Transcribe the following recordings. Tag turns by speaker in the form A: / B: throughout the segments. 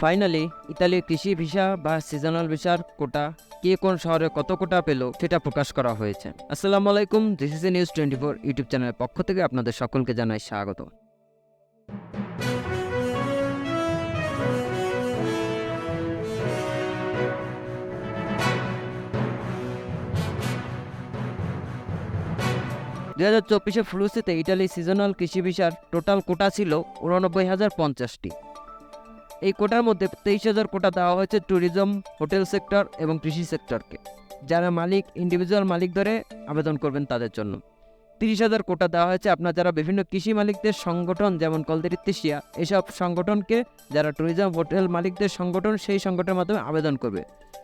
A: Finally ইতালির কৃষি visa বা সিজনাল ভিসার কোটা কে কোন শহরে কত কোটা পেল সেটা প্রকাশ করা হয়েছে। আসসালামু আলাইকুম, দিস ইজ নিউজ 24 ইউটিউব চ্যানেলের পক্ষ থেকে আপনাদের সকলকে জানাই স্বাগত। (2024) ফ্লুসিতে ইটালি সিজনাল কৃষি ভিসার টোটাল কোটা ছিল 89,050টি। এই কোটার মধ্যে 23,000 কোটা দেওয়া হয়েছে ট্যুরিজম, হোটেল সেক্টর এবং কৃষি সেক্টরকে, যারা ইন্ডিভিজুয়াল মালিক ধরে আবেদন করবেন তাদের জন্য। 30,000 কোটা দেওয়া হয়েছে আপনার যারা বিভিন্ন কৃষি মালিকদের সংগঠন যেমন কলদেরিত্তিসিয়া, এসব সংগঠনকে যারা ট্যুরিজম হোটেল মালিকদের সংগঠন সেই সংগঠনের মাধ্যমে আবেদন করবে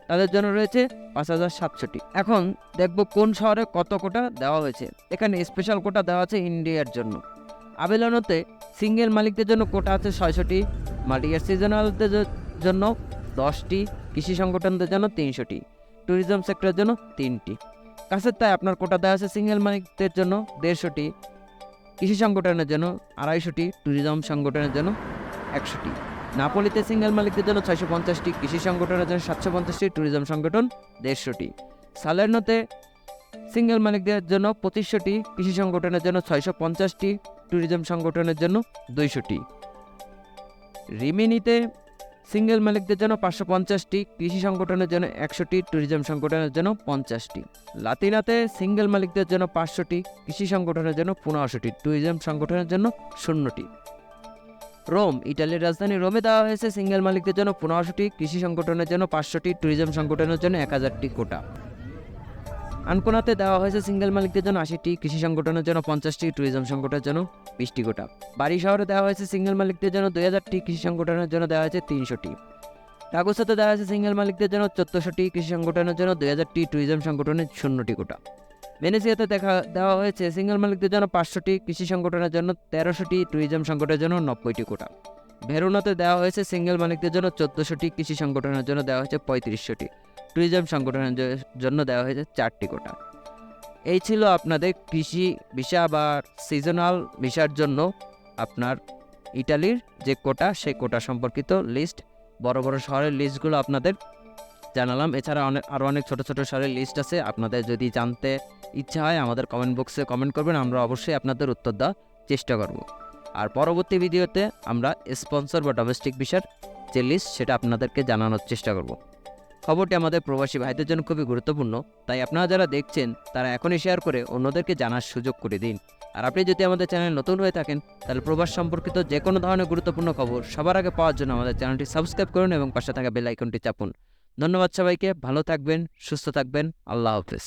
A: তাদের জন্য রয়েছে 5,700টি। এখন দেখব কোন শহরে কত কোটা দেওয়া হয়েছে। এখানে স্পেশাল কোটা দেওয়া আছে ইন্ডিয়ার জন্য। আবেদনতে সিঙ্গেল মালিকদের জন্য কোটা আছে 600টি, মাল্টিয়ার সিজনালদের জন্য 10টি, কৃষি সংগঠনদের জন্য 300টি, ট্যুরিজম সেক্টরের জন্য 3টি। কাছের তাই আপনার কোটা দেওয়া আছে সিঙ্গেল মালিকদের জন্য 150টি, কৃষি সংগঠনের জন্য 250টি, ট্যুরিজম সংগঠনের জন্য 100টি। নাপোলিতে সিঙ্গেল মালিকদের জন্য 650টি, কৃষি সংগঠনের জন্য 750টি, ট্যুরিজম সংগঠন 150টি। সালের্নোতে সিঙ্গেল মালিকদের জন্য 2500টি, কৃষি সংগঠনের জন্য 650টি, ট্যুরিজম সংগঠনের জন্য 200টি। রিমিনিতে সিঙ্গেল মালিকদের জন্য 550টি, কৃষি সংগঠনের জন্য 100টি, ট্যুরিজম সংগঠনের জন্য 50টি। লাতিনাতে সিঙ্গেল মালিকদের জন্য 500টি, কৃষি সংগঠনের জন্য 1500টি, ট্যুরিজম সংগঠনের জন্য 0টি। রোম, ইটালির রাজধানী রোমে দেওয়া হয়েছে সিঙ্গেল মালিকদের জন্য 1500টি, কৃষি সংগঠনের জন্য 500টি, ট্যুরিজম সংগঠনের জন্য 1000টি কোটা। আনকোনাতে দেওয়া হয়েছে সিঙ্গেল মালিকদের জন্য 80টি, কৃষি সংগঠনের জন্য 50টি, ট্যুরিজম সংগঠনের জন্য 20টি কোটা। বাড়ি শহরে দেওয়া হয়েছে সিঙ্গেল মালিকদের জন্য 2000টি, কৃষি সংগঠনের জন্য দেওয়া হয়েছে 300টি। রাগুসাতে দেওয়া হয়েছে সিঙ্গেল মালিকদের জন্য 1400টি, কৃষি সংগঠনের জন্য 2000টি, ট্যুরিজম সংগঠনের 0টি কোটা। ভেনেসিয়াতে দেওয়া হয়েছে সিঙ্গেল মালিকদের জন্য 500টি, কৃষি সংগঠনের জন্য 1300টি, ট্যুরিজম সংগঠনের জন্য 90টি কোটা। ভেরোনাতে দেওয়া হয়েছে সিঙ্গেল মালিকদের জন্য 1400টি, কৃষি সংগঠনের জন্য দেওয়া হয়েছে 3500টি, ট্যুরিজম সংগঠনের জন্য দেওয়া হয়েছে 4টি কোটা। এই ছিল আপনাদের কৃষি ভিসা বা সিজনাল ভিসার জন্য আপনার ইটালির যে কোটা সেই কোটা সম্পর্কিত লিস্ট, বড় বড় শহরের লিস্টগুলো আপনাদের জানালাম। এছাড়া আরও অনেক ছোট ছোট শহরের লিস্ট আছে। আপনাদের যদি জানতে ইচ্ছা হয় আমাদের কমেন্ট বক্সে কমেন্ট করবেন, আমরা অবশ্যই আপনাদের উত্তর দেওয়ার চেষ্টা করব। আর পরবর্তী ভিডিওতে আমরা স্পন্সর বা ডোমেস্টিক ভিসার যে লিস্ট সেটা আপনাদেরকে জানানোর চেষ্টা করব। খবরটি আমাদের প্রবাসী ভাইদের জন্য খুবই গুরুত্বপূর্ণ, তাই আপনারা যারা দেখছেন তারা এখনই শেয়ার করে অন্যদেরকে জানার সুযোগ করে দিন। আর আপনি যদি আমাদের চ্যানেল নতুন হয়ে থাকেন তাহলে প্রবাস সম্পর্কিত যে কোনো ধরনের গুরুত্বপূর্ণ খবর সবার আগে পাওয়ার জন্য আমাদের চ্যানেলটি সাবস্ক্রাইব করুন এবং পাশে থাকা বেল আইকনটি চাপুন। ধন্যবাদ সবাইকে, ভালো থাকবেন, সুস্থ থাকবেন, আল্লাহ হাফেজ।